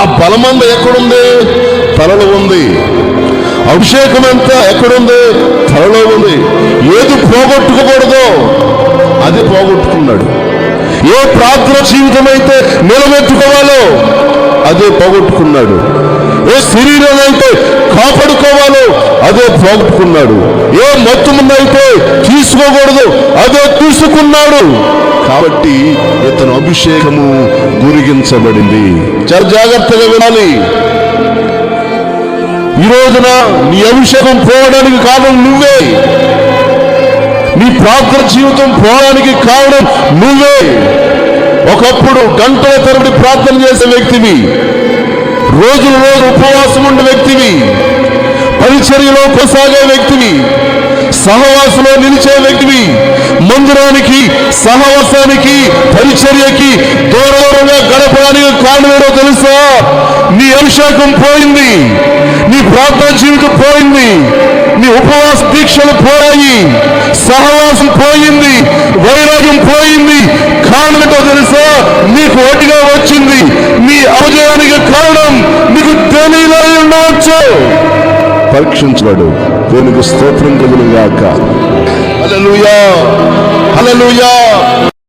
ఆ బలమంద ఎక్కడుంది? తలలో ఉంది. అభిషేకం అంతా ఎక్కడుంది? తలలో ఉంది. ఏది పోగొట్టుకోకూడదో అది పోగొట్టుకున్నాడు. ఏ ప్రార్థన జీవితం అయితే నిలబెట్టుకోవాలో అదే పోగొట్టుకున్నాడు. ఏ శరీరం అయితే కాపాడుకోవాలో అదే పోగొట్టుకున్నాడు. ఏ మత్తుమున్నైతే తీసుకోకూడదు అదే తీసుకున్నాడు. కాబట్టి ఇతను అభిషేకము గురిగించబడింది. చాలా జాగ్రత్తగా వినాలి. ఈ రోజున నీ అభిషేకం పోవడానికి కారణం నువ్వే. నీ ప్రార్థన జీవితం పోవడానికి కారణం నువ్వే. ఒకప్పుడు గంటల తరబడి ప్రార్థన చేసే వ్యక్తివి, రోజులు ఉపవాసం ఉండే వ్యక్తివి, పరిచర్యలో కొనసాగే వ్యక్తివి, సహవాసంలో నిలిచే వ్యక్తివి, మందిరానికి, సహవాసానికి, పరిచర్యకి దూరంగా గడపడానికి కారణం ఏంటో తెలుసా? నీ అభిషేకం పోయింది, నీ ప్రార్థన జీవితం పోయింది, నీ ఉపవాస దీక్షలు పోయాయి, సహవాసం పోయింది, వైరాగ్యం పోయింది. కారణం ఏంటో తెలుసా? నీకు ఒటిగా వచ్చింది. నీ అపజయానికి కారణం నీకు తెలియలే ఉండవచ్చు. పరీక్షించబడు. దేవునికి స్తోత్రం కలుగును గాక. హల్లెలూయా, హల్లెలూయా.